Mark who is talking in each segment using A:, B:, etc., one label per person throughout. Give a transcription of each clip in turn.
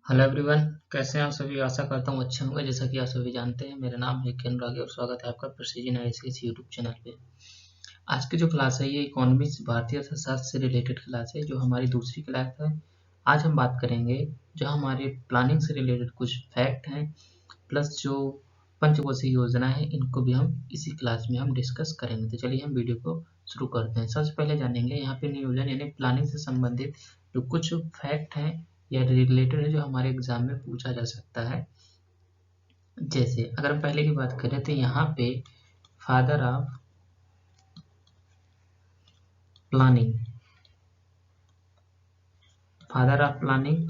A: Hello everyone, कैसे हैं आप सभी। आशा करता हूँ अच्छे होंगे। जैसा कि आप सभी जानते हैं, मेरा नाम है किरण रागे और स्वागत है आपका प्रिसीजन एनालिसिस यूट्यूब चैनल पे। आज की जो क्लास है ये इकोनॉमिक्स भारतीय अर्थशास्त्र से रिलेटेड क्लास है, जो हमारी दूसरी क्लास है। आज हम बात करेंगे जो हमारे प्लानिंग से रिलेटेड कुछ फैक्ट हैं, प्लस जो पंचकोषीय योजना है, इनको भी हम इसी क्लास में हम डिस्कस करेंगे। तो चलिए हम वीडियो को शुरू करते हैं। सबसे पहले जानेंगे यहाँ पे नियोजन यानी प्लानिंग से संबंधित जो कुछ फैक्ट हैं या रिलेटेड है, जो हमारे एग्जाम में पूछा जा सकता है। जैसे अगर हम पहले की बात करें तो यहाँ पे father of planning, father of planning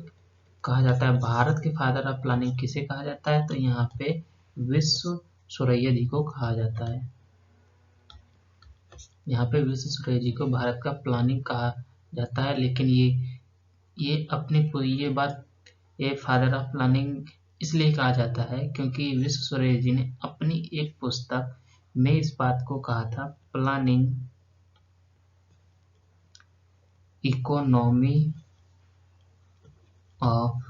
A: कहा जाता है। भारत के फादर ऑफ प्लानिंग किसे कहा जाता है? तो यहाँ पे विश्व सुरैया जी को कहा जाता है। यहाँ पे विश्व सुरैया जी को भारत का प्लानिंग कहा जाता है। लेकिन ये अपनी पूरी ये फादर ऑफ प्लानिंग इसलिए कहा जाता है क्योंकि विश्व सुरैया जी ने अपनी एक पुस्तक में इस बात को कहा था, प्लानिंग इकोनॉमी ऑफ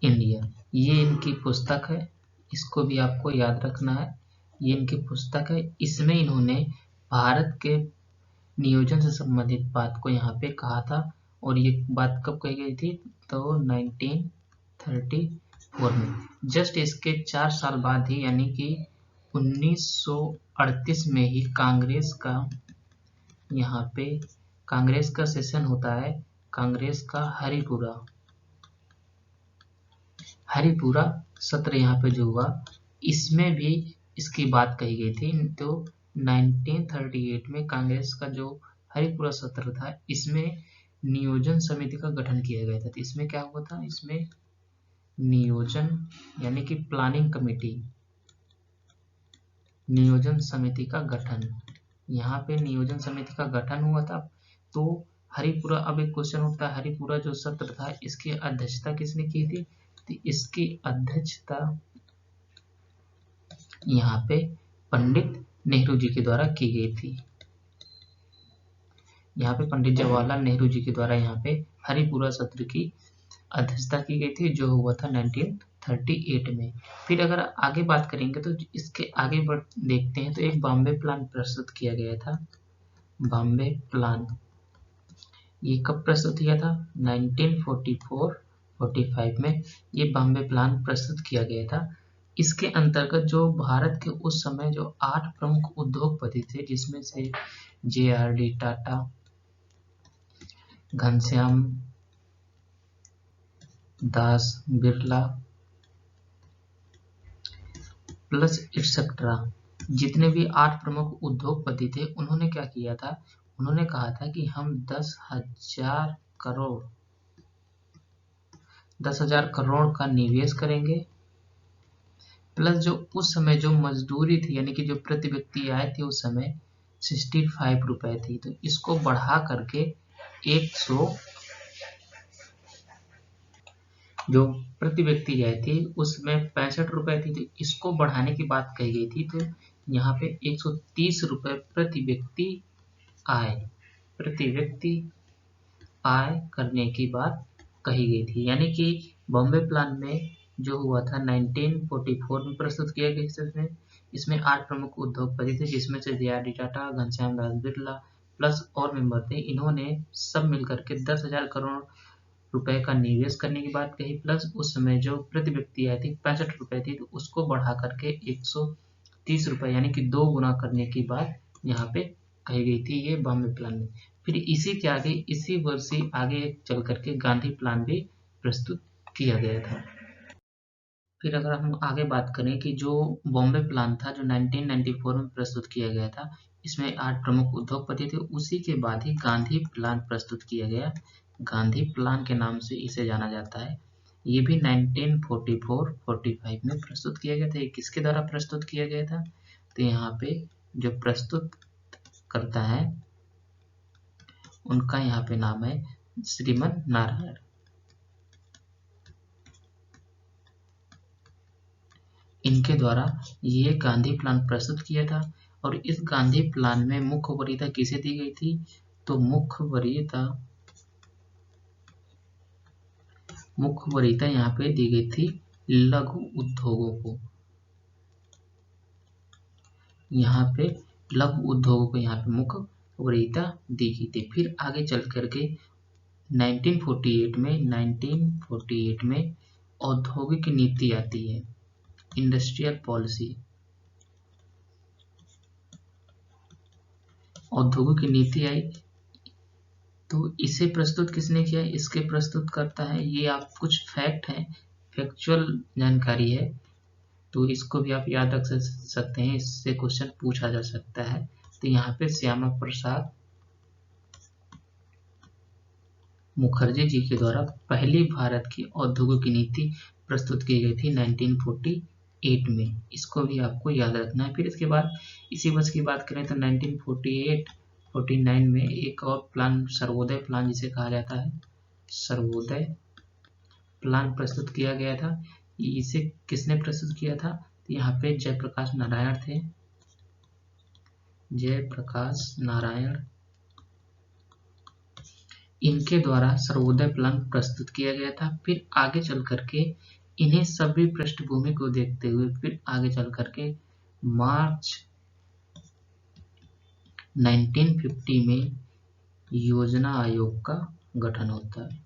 A: इंडिया। ये इनकी पुस्तक है, इसको भी आपको याद रखना है। ये इनकी पुस्तक है, इसमें इन्होंने भारत के नियोजन से संबंधित बात को यहाँ पे कहा था। और ये बात कब कही गई थी? तो 1934 में। जस्ट इसके 4 साल बाद ही यानी कि 1938 में ही यहाँ पे कांग्रेस का सेशन होता है। कांग्रेस का हरिपुरा सत्र यहाँ पे जो हुआ, इसमें भी इसकी बात कही गई थी। तो 1938 में कांग्रेस का जो हरिपुरा सत्र था, इसमें नियोजन समिति का गठन किया गया था। तो इसमें क्या हुआ था? इसमें नियोजन यानी कि प्लानिंग कमेटी, नियोजन समिति का गठन, यहाँ पे नियोजन समिति का गठन हुआ था। तो हरिपुरा, अब एक क्वेश्चन उठता है, हरिपुरा जो सत्र था इसकी अध्यक्षता किसने की थी? तो इसकी अध्यक्षता यहाँ पे पंडित नेहरू जी के द्वारा की गई थी। यहाँ पे पंडित जवाहरलाल नेहरू जी के द्वारा यहाँ पे हरिपुरा सत्र की अध्यक्षता की गई थी, जो हुआ था 1938 में। फिर अगर आगे बात करेंगे तो इसके आगे देखते हैं तो एक बॉम्बे प्लान प्रस्तुत किया गया था। बॉम्बे प्लान ये कब प्रस्तुत किया था? 1944-45 में ये बॉम्बे प्लान प्रस्तुत किया गया था। इसके अंतर्गत जो भारत के उस समय जो 8 प्रमुख उद्योगपति थे, जिसमें से JRD Tata, Ghanshyam Das Birla plus etcetera, जितने भी 8 प्रमुख उद्योगपति थे, उन्होंने क्या किया था? उन्होंने कहा था कि हम 10,000 करोड़ का निवेश करेंगे, प्लस जो उस समय जो मजदूरी थी यानी कि जो प्रति व्यक्ति आय थी उस समय 65 रुपए थी, तो इसको बढ़ा करके 100, जो प्रति व्यक्ति आय थी उसमें 65 रुपए थी, तो इसको बढ़ाने की बात कही गई थी। तो यहाँ पे 130 रुपए प्रति व्यक्ति आय करने की बात कही गई थी। यानी कि बॉम्बे प्लान में जो हुआ था 1944 में प्रस्तुत किया गया, इसमें 8 प्रमुख उद्योगपति थे, जिसमें से JRD टाटा, घनश्याम दास बिरला प्लस और मेंबर थे। इन्होंने सब मिलकर के 10,000 करोड़ रुपए का निवेश करने की बात कही, प्लस उस समय जो प्रति व्यक्ति आय थी 65 रुपए थी, तो उसको बढ़ा करके 130 रुपए यानी कि 2 गुना करने की बात यहाँ पे कही गई थी, ये बॉम्बे प्लान में। फिर इसी के आगे इसी वर्ष ही आगे चल करके गांधी प्लान भी प्रस्तुत किया गया था। फिर अगर हम आगे बात करें कि जो बॉम्बे प्लान था जो 1994 में प्रस्तुत किया गया था, इसमें 8 प्रमुख उद्योगपति थे। उसी के बाद ही गांधी प्लान प्रस्तुत किया गया। गांधी प्लान के नाम से इसे जाना जाता है। ये भी 1944-45 में प्रस्तुत किया गया था। ये किसके द्वारा प्रस्तुत किया गया था? तो यहाँ पे जो प्रस्तुत करता है उनका यहाँ पे नाम है श्रीमन नारायण। इनके द्वारा ये गांधी प्लान प्रस्तुत किया था। और इस गांधी प्लान में मुख्य वरीयता किसे दी गई थी? तो मुख्य मुख्य वरीयता यहाँ पे दी गई थी लघु उद्योगों को। यहाँ पे लघु उद्योगों को यहाँ पे मुख्य वरीयता दी गई थी। फिर आगे चल करके 1948 में औद्योगिक नीति आती है, इंडस्ट्रियल पॉलिसी। औद्योगिक नीति आई तो इसे प्रस्तुत किसने किया? इसके प्रस्तुत करता है, ये आप कुछ फैक्ट है, फैक्चुअल जानकारी है, तो इसको भी आप याद रख सकते हैं, इससे क्वेश्चन पूछा जा सकता है। तो यहाँ पे श्यामा प्रसाद मुखर्जी जी के द्वारा पहली भारत की औद्योगिक नीति प्रस्तुत की गई थी 1948 में। इसको भी आपको याद रखना है। फिर इसके बाद इसी वर्ष की बात करें तो 1948-49 में एक और प्लान, सर्वोदय प्लान जिसे कहा जाता है, सर्वोदय प्लान प्रस्तुत किया गया था। इसे किसने प्रस्तुत किया था? तो यहाँ पे जयप्रकाश नारायण थे, जयप्रकाश नारायण, इनके द्वारा सर्वोदय प्लान प्रस्तुत किया गया था। फिर आगे चल करके इन्हें सभी पृष्ठभूमि को देखते हुए फिर आगे चल करके मार्च 1950 में योजना आयोग का गठन होता है।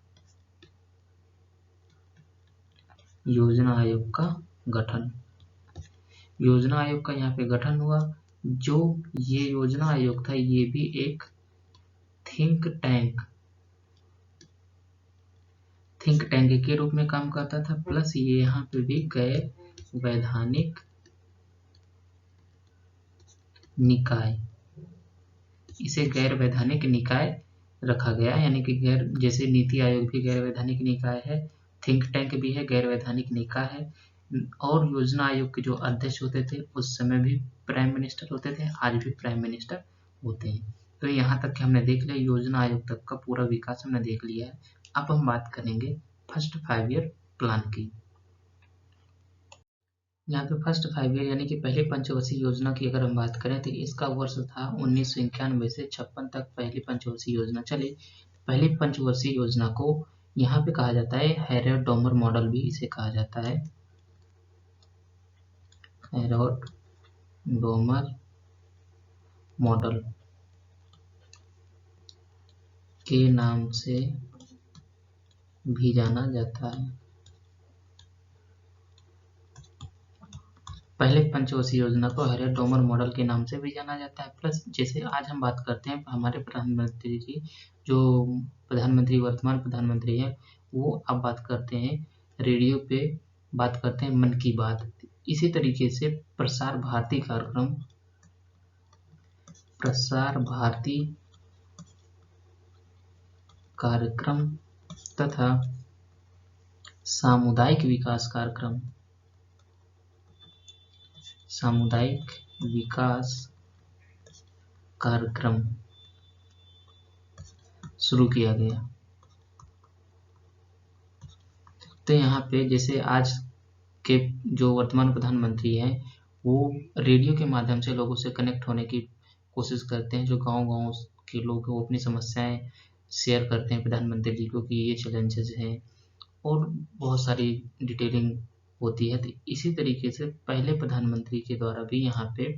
A: योजना आयोग का गठन, योजना आयोग का यहाँ पे गठन हुआ। जो ये योजना आयोग था ये भी एक थिंक टैंक के रूप में काम करता था, प्लस ये यहाँ पे भी गैर वैधानिक निकाय, इसे गैर वैधानिक निकाय रखा गया, यानी कि गैर, जैसे नीति आयोग भी गैर वैधानिक निकाय है, थिंक टैंक भी है, गैर वैधानिक निकाय है। और योजना आयोग के जो अध्यक्ष होते थे उस समय भी प्राइम मिनिस्टर होते थे, आज भी प्राइम मिनिस्टर होते हैं। तो यहाँ तक हमने देख लिया, योजना आयोग तक का पूरा विकास हमने देख लिया है। अब हम बात करेंगे फर्स्ट 5 ईयर प्लान की। यहाँ पे फर्स्ट 5 ईयर यानी कि पहले पंचवर्षीय योजना की अगर हम बात करें तो इसका वर्ष था 1991 से 56 तक पहली पंचवर्षीय योजना चली। पहली पंचवर्षीय योजना को यहाँ पे कहा जाता है हैरोल्ड डोमर मॉडल, भी इसे कहा जाता है हैरोल्ड डोमर मॉडल के नाम से भी जाना जाता है। पहले पंचवर्षीय योजना को हैरोल्ड डोमर मॉडल के नाम से भी जाना जाता है। प्लस जैसे आज हम बात करते हैं हमारे प्रधानमंत्री जी, जो प्रधानमंत्री वर्तमान प्रधानमंत्री हैं, वो अब बात करते हैं रेडियो पे, बात करते हैं मन की बात। इसी तरीके से प्रसार भारती कार्यक्रम तथा सामुदायिक विकास कार्यक्रम शुरू किया गया। तो यहाँ पे जैसे आज के जो वर्तमान प्रधानमंत्री हैं वो रेडियो के माध्यम से लोगों से कनेक्ट होने की कोशिश करते हैं। जो गांव-गांव के लोग वो अपनी समस्याएं शेयर करते हैं प्रधानमंत्री जी को कि ये चैलेंजेस हैं, और बहुत सारी डिटेलिंग होती है। तो इसी तरीके से पहले प्रधानमंत्री के द्वारा भी यहाँ पे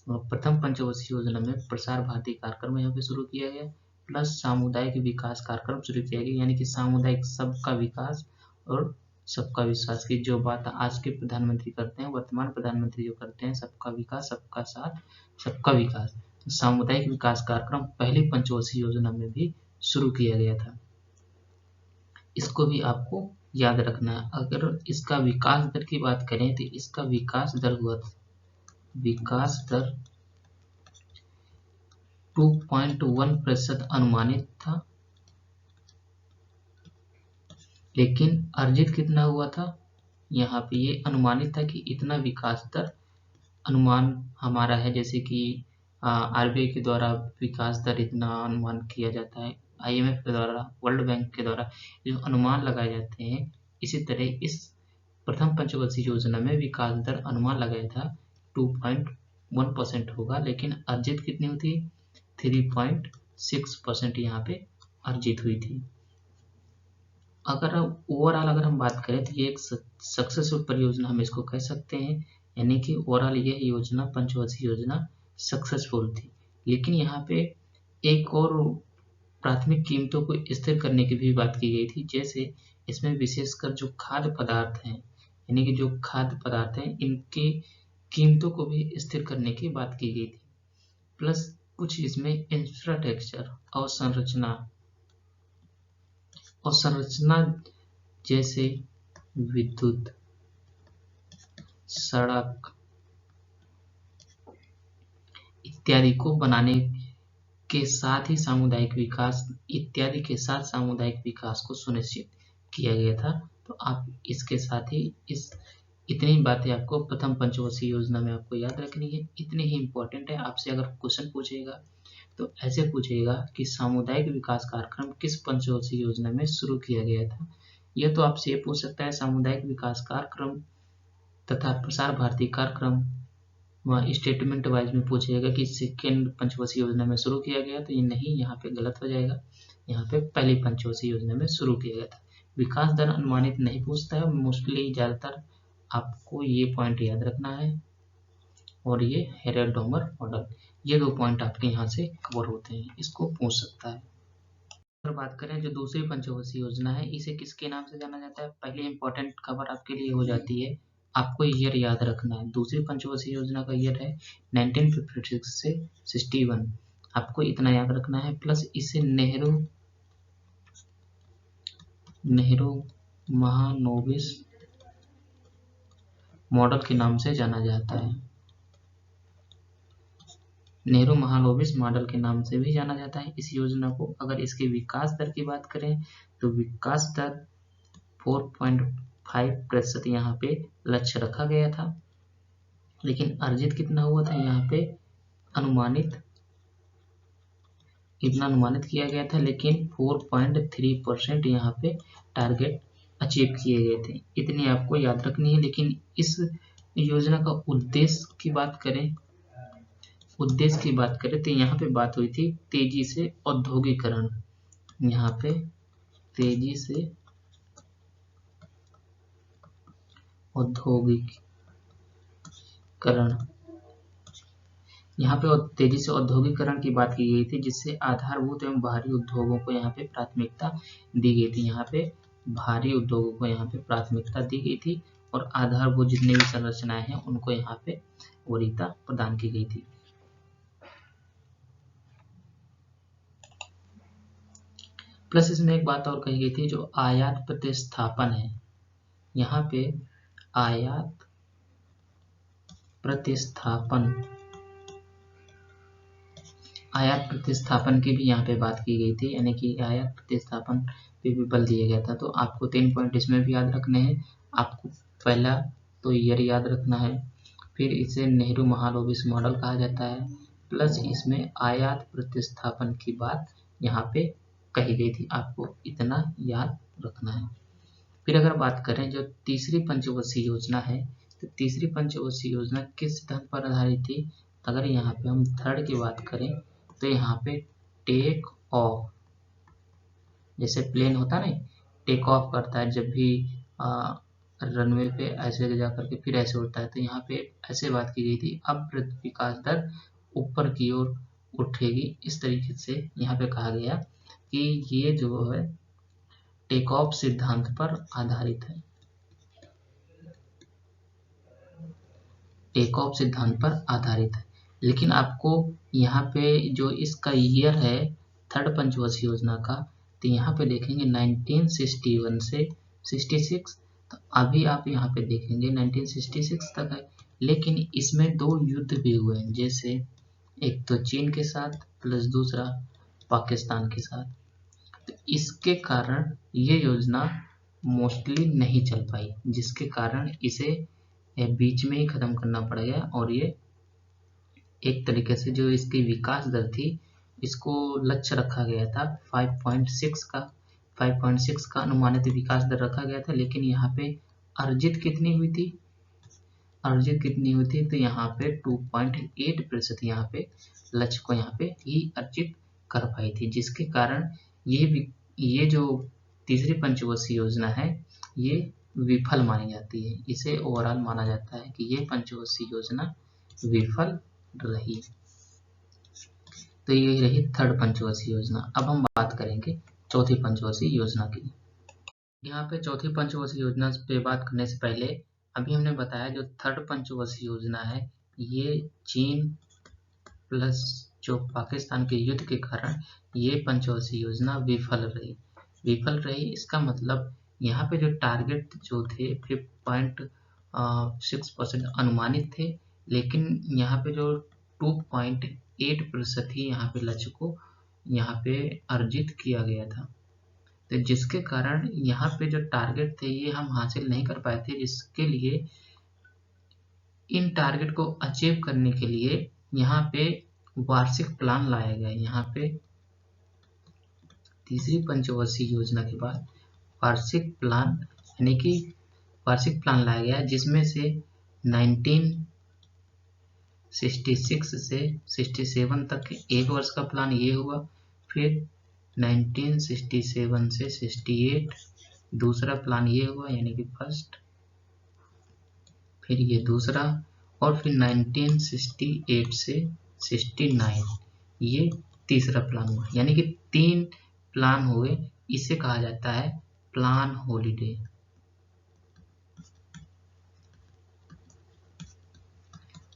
A: प्रथम पंचवर्षीय योजना में प्रसार भारती कार्यक्रम यहाँ पे शुरू किया गया, प्लस सामुदायिक विकास कार्यक्रम शुरू किया गया, यानी कि सामुदायिक सबका विकास और सबका विश्वास की जो बात आज के प्रधानमंत्री करते हैं, वर्तमान प्रधानमंत्री जो करते हैं, सबका विकास, सबका साथ, सबका विकास। तो सामुदायिक विकास कार्यक्रम पहली पंचवर्षीय योजना में भी शुरू किया गया था। इसको भी आपको याद रखना है। अगर इसका विकास दर की बात करें तो इसका विकास दर 2.1% अनुमानित था, लेकिन अर्जित कितना हुआ था? यहाँ पे ये अनुमानित था कि इतना विकास दर अनुमान हमारा है, जैसे कि आरबीआई के द्वारा विकास दर इतना अनुमान किया जाता है, IMF के द्वारा, वर्ल्ड बैंक के द्वारा जो अनुमान लगाए जाते हैं, इसी तरह इस प्रथम पंचवर्षीय योजना में विकास दर अनुमान लगाया था 2.1% होगा, लेकिन अर्जित कितनी हुई थी? 3.6% यहाँ पे अर्जित हुई थी। अगर ओवरऑल अगर हम बात करें तो ये एक सक्सेसफुल परियोजना हम इसको कह सकते हैं, यानी कि ओवरऑल यह योजना पंचवर्षीय योजना सक्सेसफुल थी। लेकिन यहाँ पे एक और प्राथमिक कीमतों को स्थिर करने की भी बात की गई थी, जैसे इसमें विशेषकर जो खाद्य पदार्थ हैं, यानी कि जो खाद्य पदार्थ हैं इनकी कीमतों को भी स्थिर करने की बात की गई थी। प्लस कुछ इसमें इंफ्रास्ट्रक्चर और संरचना जैसे विद्युत, सड़क इत्यादि को बनाने के साथ ही सामुदायिक विकास इत्यादि के साथ सामुदायिक विकास को सुनिश्चित किया गया था। तो आप इसके साथ ही इतनी बातें आपको प्रथम पंचवर्षीय योजना में आपको याद रखनी है, इतनी ही इम्पोर्टेंट है। आपसे अगर क्वेश्चन पूछेगा तो ऐसे पूछेगा कि सामुदायिक विकास कार्यक्रम किस पंचवर्षीय योजना में शुरू किया गया था। यह तो आपसे ये पूछ सकता है सामुदायिक विकास कार्यक्रम तथा प्रसार भारती कार्यक्रम स्टेटमेंट वाइज में पूछेगा कि सेकेंड पंचवर्षीय योजना में शुरू किया गया, तो ये नहीं, यहाँ पे गलत हो जाएगा। यहाँ पे पहली पंचवर्षीय योजना में शुरू किया गया था। विकास दर अनुमानित नहीं पूछता है, मोस्टली ज़्यादातर आपको ये पॉइंट याद रखना है। और ये हेरेड-डोमर मॉडल, ये 2 पॉइंट आपके यहाँ से कवर होते हैं, इसको पूछ सकता है। अगर बात करें जो दूसरी पंचवर्षीय योजना है, इसे किसके नाम से जाना जाता है? पहले इंपॉर्टेंट खबर आपके लिए हो जाती है, आपको ईयर याद रखना है। दूसरी पंचवर्षीय योजना का ईयर है 1956 से 61, आपको इतना याद रखना है। प्लस इसे नेहरू महानोबिस मॉडल के नाम से जाना जाता है। नेहरू महालनोबिस मॉडल के नाम से भी जाना जाता है इस योजना को। अगर इसके विकास दर की बात करें तो विकास दर 4.5% यहाँ पे लक्ष्य रखा गया था, लेकिन अर्जित कितना हुआ था यहाँ पे इतना अनुमानित किया गया था, लेकिन 4.3% यहाँ पे टारगेट अचीव किए गए थे। इतनी आपको याद रखनी है। लेकिन इस योजना का उद्देश्य की बात करें तो यहाँ पे बात हुई थी तेजी से औद्योगिकरण। यहाँ पे तेजी से औद्योगिकरण की बात की गई थी, जिससे आधारभूत एवं बाहरी उद्योगों को यहाँ पे प्राथमिकता दी गई थी। यहाँ पे भारी उद्योगों को यहाँ पे प्राथमिकता दी गई थी और आधारभूत जितनी भी संरचनाएं हैं उनको यहाँ पे वरीयता प्रदान की गई थी। प्लस इसमें एक बात और कही गई थी, जो आयात प्रतिस्थापन है, यहाँ पे आयात प्रतिस्थापन की भी यहाँ पे बात की गई थी, यानी कि आयात प्रतिस्थापन पे भी बल दिया गया था। तो आपको 3 पॉइंट इसमें भी याद रखने हैं। आपको पहला तो ईयर याद रखना है, फिर इसे नेहरू महालनोबिस मॉडल कहा जाता है, प्लस इसमें आयात प्रतिस्थापन की बात यहाँ पे कही गई थी, आपको इतना याद रखना है। फिर अगर बात करें जो तीसरी पंचवर्षीय योजना है, तो तीसरी पंचवर्षीय योजना किस सिद्धांत पर आधारित थी? अगर यहाँ पे हम थर्ड की बात करें तो यहाँ पे टेक ऑफ, जैसे प्लेन होता है ना, टेक ऑफ करता है जब भी रनवे पे ऐसे जा करके फिर ऐसे उड़ता है, तो यहाँ पे ऐसे बात की गई थी, अब विकास दर ऊपर की ओर उठेगी। इस तरीके से यहाँ पे कहा गया कि ये जो है टेक ऑफ सिद्धांत पर आधारित है, टेक ऑफ सिद्धांत पर आधारित है। लेकिन आपको यहाँ पे जो इसका ईयर है थर्ड पंचवर्षीय योजना का, तो यहाँ पे देखेंगे 1961 से 66, तो अभी आप यहाँ पे देखेंगे 1966 तक है। लेकिन इसमें 2 युद्ध भी हुए हैं, जैसे एक तो चीन के साथ प्लस दूसरा पाकिस्तान के साथ। तो इसके कारण ये योजना मोस्टली नहीं चल पाई, जिसके कारण इसे बीच में ही खत्म करना पड़ गया। और ये एक तरीके से जो इसकी विकास दर थी, इसको लक्ष्य रखा गया था 5.6 का अनुमानित विकास दर रखा गया था। लेकिन यहाँ पे अर्जित कितनी हुई थी? तो यहाँ पे 2.8% यहाँ पे लक्ष्य को यहाँ पे ही अर्जित कर पाई थी, जिसके कारण ये जो तीसरी पंचवर्षीय योजना है ये विफल मानी जाती है, इसे ओवरऑल माना जाता है कि ये पंचवर्षीय योजना विफल रही। तो ये रही थर्ड पंचवर्षीय योजना। अब हम बात करेंगे चौथी पंचवर्षीय योजना की। यहाँ पे चौथी पंचवर्षीय योजना पे बात करने से पहले अभी हमने बताया जो थर्ड पंचवर्षीय योजना है ये चीन प्लस जो पाकिस्तान के युद्ध के कारण ये पंचवर्षीय योजना विफल रही। इसका मतलब यहाँ पे जो टारगेट जो थे 5.6% अनुमानित थे, लेकिन यहाँ पे जो 2.8% ही यहाँ पे लक्ष्य को यहाँ पे अर्जित किया गया था। तो जिसके कारण यहाँ पे जो टारगेट थे ये हम हासिल नहीं कर पाए थे, जिसके लिए इन टारगेट को अचीव करने के लिए यहाँ पे वार्षिक प्लान लाया गया। यहाँ पे तीसरी पंचवर्षीय योजना के बाद वार्षिक प्लान यानी कि वार्षिक प्लान लाया गया, जिसमें से 1966 से 67 तक एक वर्ष का प्लान ये हुआ, फिर 1967 से 68 दूसरा प्लान ये हुआ यानी कि फर्स्ट, फिर ये दूसरा, और फिर 1968 से 69 ये तीसरा प्लान हुआ, यानी कि 3 प्लान हुए। इसे कहा जाता है प्लान हॉलीडे।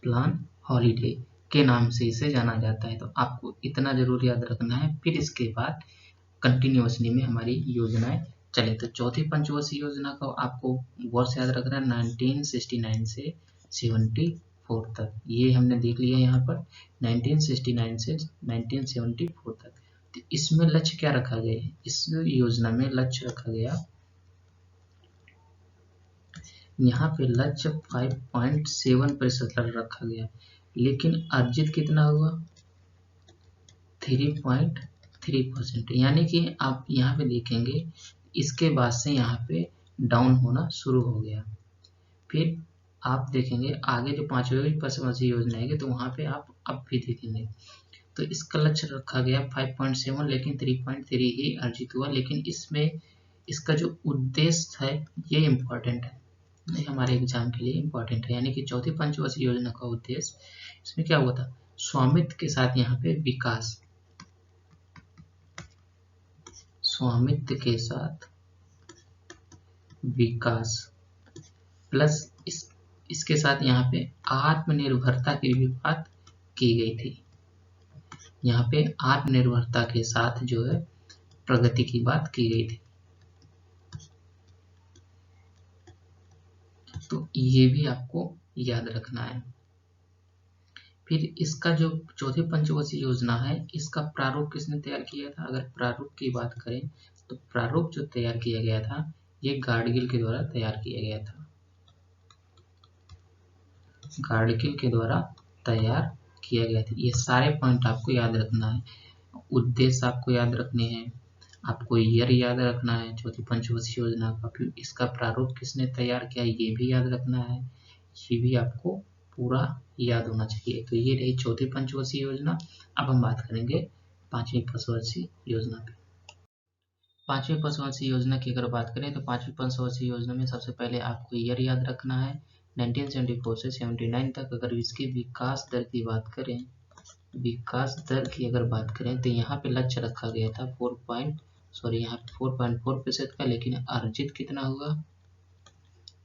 A: प्लान हॉलीडे के नाम से इसे जाना जाता है। तो आपको इतना जरूर याद रखना है, फिर इसके बाद कंटिन्यूअसली में हमारी योजनाएं चले। तो चौथी पंचवर्षीय योजना का आपको वर्ष याद रखना है 1969 से 74 तक। ये हमने देख लिया यहाँ पर 1969 से 1974 तक। तो इसमें लक्ष्य क्या रखा गया है? इस योजना में लक्ष्य रखा गया, यहाँ पे लक्ष्य 5.7% रखा गया, लेकिन अर्जित कितना हुआ 3.3%। यानी कि आप यहाँ पे देखेंगे इसके बाद से यहाँ पे डाउन होना शुरू हो गया। फिर आप देखेंगे आगे जो पांचवी पंचवर्षीय योजना है तो वहाँ पे आप अब भी देखेंगे तो इसका लक्ष्य रखा गया 5.7, लेकिन 3.3 ही अर्जित हुआ। लेकिन इसमें इसका जो उद्देश्य है ये इम्पोर्टेंट है, हमारे एग्जाम के लिए इम्पोर्टेंट है। यानी कि चौथी पंचवर्षीय योजना का उद्देश्य इसमें क्या हुआ था, स्वामित्व के साथ यहाँ पे विकास, स्वामित्व के साथ विकास प्लस इसके साथ यहाँ पे आत्मनिर्भरता की भी बात की गई थी। यहाँ पे आत्मनिर्भरता के साथ जो है प्रगति की बात की गई थी। तो ये भी आपको याद रखना है। फिर इसका जो चौथी पंचवर्षीय योजना है इसका प्रारूप किसने तैयार किया था? अगर प्रारूप की बात करें तो प्रारूप जो तैयार किया गया था ये गाडगिल के द्वारा तैयार किया गया था। गाडगिल के द्वारा तैयार किया गया था। ये सारे पॉइंट आपको याद रखना है, उद्देश्य आपको याद रखने हैं, आपको ईयर याद रखना है चौथी पंचवर्षीय योजना का, फिर इसका प्रारूप किसने तैयार किया ये भी याद रखना है, ये भी आपको पूरा याद होना चाहिए। तो ये रही चौथी पंचवर्षीय योजना। अब हम बात करेंगे पांचवी पंचवर्षीय योजना पे। पांचवी पंचवर्षीय योजना की अगर बात करें तो पांचवी पंचवर्षीय योजना में सबसे पहले आपको ईयर याद रखना है 1974 से 79 तक। अगर इसकी विकास दर की बात करें, विकास दर की अगर बात करें तो यहाँ पे लक्ष्य रखा गया था 4.4% का, लेकिन अर्जित कितना हुआ,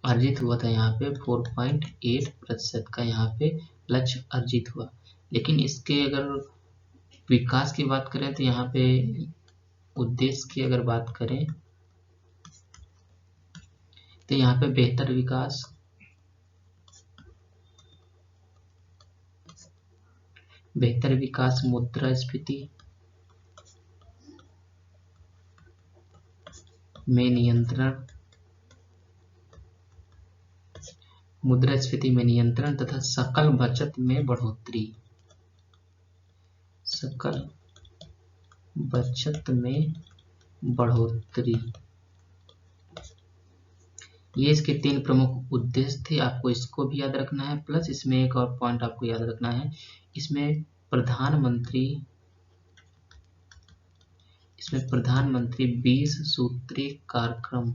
A: अर्जित हुआ था यहाँ पे 4.8% का यहाँ पे लक्ष्य अर्जित हुआ। लेकिन इसके अगर विकास की बात करें तो यहाँ पे उद्देश्य की अगर बात करें तो यहाँ पे बेहतर विकास, मुद्रास्फीति में नियंत्रण तथा सकल बचत में बढ़ोतरी, ये इसके 3 प्रमुख उद्देश्य थे। आपको इसको भी याद रखना है, प्लस इसमें एक और पॉइंट आपको याद रखना है, इसमें इसमें प्रधानमंत्री 20 सूत्री कार्यक्रम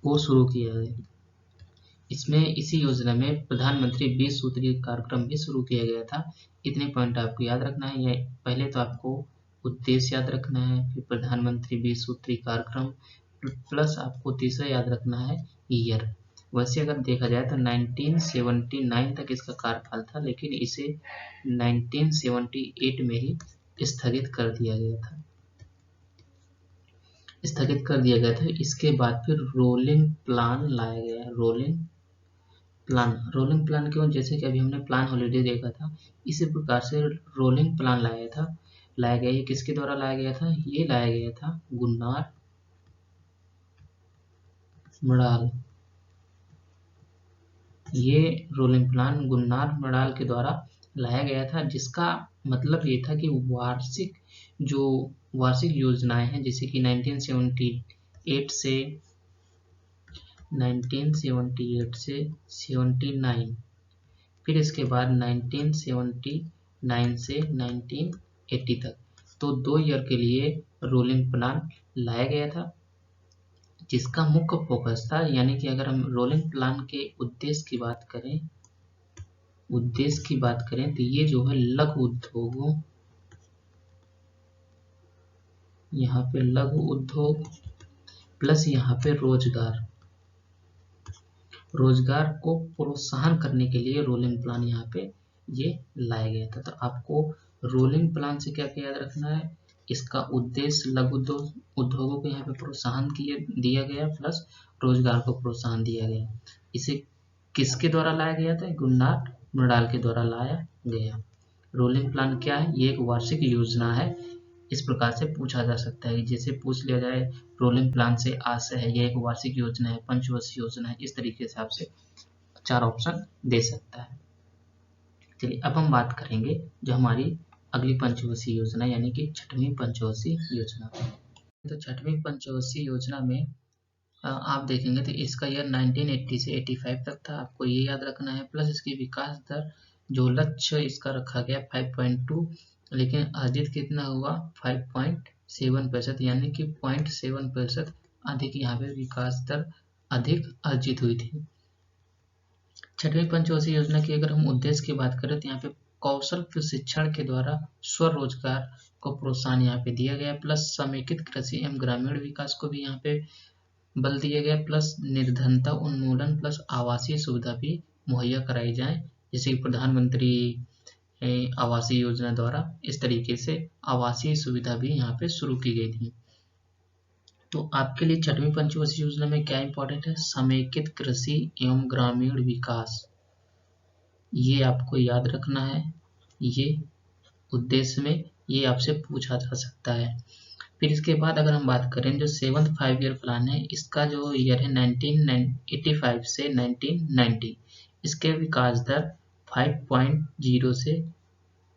A: को शुरू किया गया। इसमें इसी योजना में प्रधानमंत्री 20 सूत्री कार्यक्रम भी शुरू किया गया था। इतने पॉइंट आपको याद रखना है। ये पहले तो आपको उद्देश्य याद रखना है, फिर प्रधानमंत्री 20 सूत्री कार्यक्रम, प्लस आपको तीसरा याद रखना है ईयर। वैसे अगर देखा जाए तो 1979 तक इसका कार्यकाल था, लेकिन इसे 1978 में ही स्थगित कर दिया गया था। इसके बाद फिर रोलिंग प्लान लाया गया। रोलिंग प्लान क्यों? जैसे कि अभी हमने प्लान हॉलिडे देखा था, इसी प्रकार से रोलिंग प्लान लाया गया। ये किसके द्वारा लाया गया था? ये लाया गया था गुन्नार मडाल। ये रोलिंग प्लान गुन्नार मडाल के द्वारा लाया गया था, जिसका मतलब ये था कि वार्षिक योजनाएं हैं, जैसे कि 1978 से 79, फिर इसके बाद 1979 से 1980 तक, तो 2 ईयर के लिए रोलिंग प्लान लाया गया था, जिसका मुख्य फोकस था, यानी कि अगर हम रोलिंग प्लान के उद्देश्य की बात करें तो ये जो है लघु उद्योगों, यहाँ पे लघु उद्योग प्लस यहाँ पे रोजगार को प्रोत्साहन करने के लिए रोलिंग प्लान यहाँ पे ये लाया गया था। तो आपको रोलिंग प्लान से क्या क्या याद रखना है? इसका उद्देश्य लघु उद्योगों को यहाँ पे प्रोत्साहन दिया गया, प्लस रोजगार को प्रोत्साहन दिया गया। इसे किसके द्वारा लाया गया था? गुन्नार मडाल के द्वारा लाया गया। रोलिंग प्लान क्या है? ये एक वार्षिक योजना है। इस प्रकार से पूछा जा सकता है, जैसे पूछ लिया जाए रोलिंग प्लान से आशय है, यह एक वार्षिक योजना है, पंचवर्षीय योजना है, इस तरीके से आपसे 4 ऑप्शन दे सकता है। चलिए अब हम बात करेंगे जो हमारी अगली पंचवर्षीय योजना, यानी कि 6वीं पंचवर्षीय योजना। तो 6वीं पंचवर्षीय योजना में आप देखेंगे तो इसका ईयर 1980 से 85 तक था, आपको ये याद रखना है। प्लस इसकी विकास दर, जो लक्ष्य इसका रखा गया 5.2, लेकिन अर्जित कितना हुआ? 5.7%, यानी कि 0.7% अधिक यहाँ पे विकास दर अधिक अर्जित हुई थी। 6वीं पंचवर्षीय योजना की अगर हम उद्देश्य की बात करें तो यहाँ पे कौशल प्रशिक्षण के द्वारा स्वरोजगार को प्रोत्साहन यहाँ पे दिया गया, प्लस समेकित कृषि एवं ग्रामीण विकास को भी यहाँ पे बल दिया गया, प्लस निर्धनता उन्मूलन प्लस आवासीय सुविधा भी मुहैया कराई जाए, जैसे प्रधानमंत्री आवासीय योजना द्वारा इस तरीके से आवासीय सुविधा भी यहाँ पे शुरू की गई थी। तो आपके लिए 6वीं पंचवर्षीय योजना में क्या इंपॉर्टेंट है? समेकित कृषि एवं ग्रामीण विकास, ये आपको याद रखना है। ये उद्देश्य में ये आपसे पूछा जा सकता है। फिर इसके बाद अगर हम बात करें जो 7th 5 ईयर प्लान है, इसका जो ईयर है 1985 से 1990, इसके विकास दर 5.0 से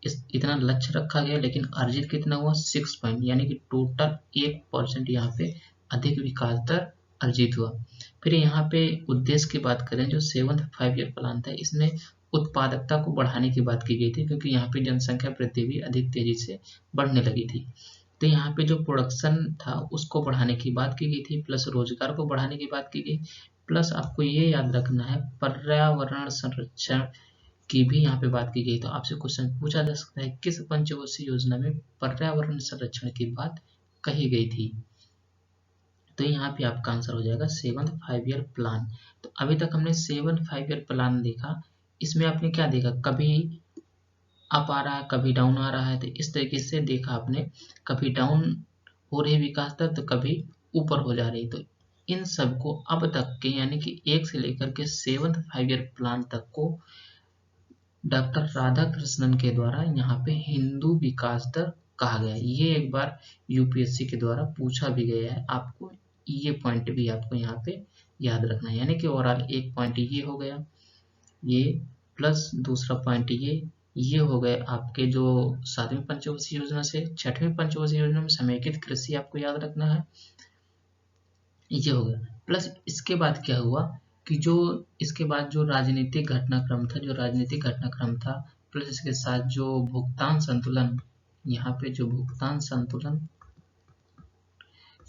A: इतना लक्ष्य रखा गया, लेकिन अर्जित कितना हुआ? 6 पॉइंट, यानी कि टोटल 1% यहाँ पे अधिक विकास दर अर्जित हुआ। फिर यहाँ पे उद्देश्य की बात करें जो 7th 5 ईयर प्लान था, इसमें उत्पादकता को बढ़ाने की बात की गई थी, क्योंकि यहाँ पे जनसंख्या वृद्धि भी अधिक तेजी से बढ़ने लगी थी। तो यहाँ पे जो प्रोडक्शन था उसको बढ़ाने की बात की गई थी, प्लस रोजगार को बढ़ाने की बात की गई, प्लस आपको ये याद रखना है पर्यावरण संरक्षण की भी यहाँ पे बात की गई। तो आपसे क्वेश्चन पूछा जा सकता है किस पंचवर्षीय योजना में पर्यावरण संरक्षण की बात कही गई थी? तो यहाँ पे आपका आंसर हो जाएगा 7th 5 ईयर प्लान। तो अभी तक हमने 7th 5 ईयर प्लान देखा, इसमें आपने क्या देखा? कभी अप आ रहा है, कभी डाउन आ रहा है, तो इस तरीके से देखा आपने, कभी डाउन हो रही विकास दर तो कभी ऊपर हो जा रही। तो इन सबको अब तक के, यानी कि 1 से लेकर के 7th 5 ईयर प्लान तक को डॉक्टर राधाकृष्णन के द्वारा यहाँ पे हिंदू विकास दर कहा गया है। ये एक बार यूपीएससी के द्वारा पूछा भी गया है, आपको ये पॉइंट भी आपको यहाँ पे याद रखना है। यानी कि ओवरऑल एक पॉइंट ये हो गया, ये प्लस दूसरा पॉइंट ये हो गए आपके जो 7वीं पंचवर्षीय योजना से। 6वीं पंचवर्षीय योजना में समेकित कृषि आपको याद रखना है, ये हो गया। प्लस इसके बाद क्या हुआ कि जो इसके बाद जो राजनीतिक घटनाक्रम था, प्लस इसके साथ जो भुगतान संतुलन, यहाँ पे जो भुगतान संतुलन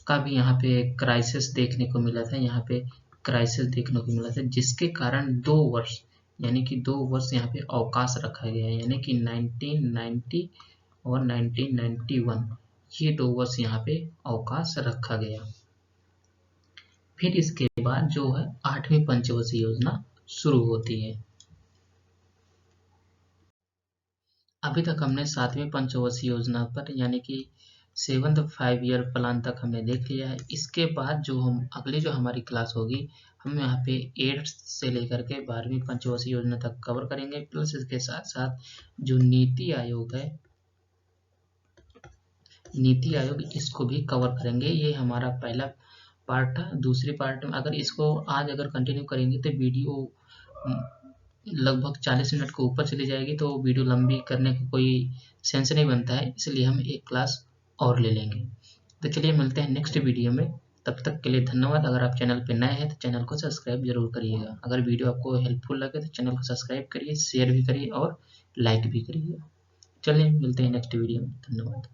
A: का भी यहाँ पे क्राइसिस देखने को मिला था, यहाँ पे क्राइसिस देखने को मिला था, जिसके कारण 2 वर्ष यानी कि 2 वर्ष यहाँ पे अवकाश रखा गया है, यानी कि 1990 और 1991 ये 2 वर्ष यहाँ पे अवकाश रखा गया। फिर इसके बाद जो है 8वीं पंचवर्षीय योजना शुरू होती है। अभी तक हमने 7वीं पंचवर्षीय योजना पर यानी कि 7th 5 ईयर प्लान तक हमने देख लिया है। इसके बाद जो हम अगली जो हमारी क्लास होगी, हम यहाँ पे 8th से लेकर के 12वीं पंचवर्षीय योजना तक कवर करेंगे, प्लस इसके साथ साथ जो नीति आयोग है, नीति आयोग इसको भी कवर करेंगे। ये हमारा पहला पार्ट था। दूसरी पार्ट में अगर इसको आज अगर कंटिन्यू करेंगे तो वीडियो लगभग 40 मिनट को ऊपर चली जाएगी, तो वीडियो लंबी करने का कोई सेंस नहीं बनता है, इसलिए हम एक क्लास और ले लेंगे। तो चलिए मिलते हैं नेक्स्ट वीडियो में, तब तक के लिए धन्यवाद। अगर आप चैनल पे नए हैं तो चैनल को सब्सक्राइब जरूर करिएगा। अगर वीडियो आपको हेल्पफुल लगे तो चैनल को सब्सक्राइब करिए, शेयर भी करिए और लाइक भी करिए। चलिए मिलते हैं नेक्स्ट वीडियो में, धन्यवाद।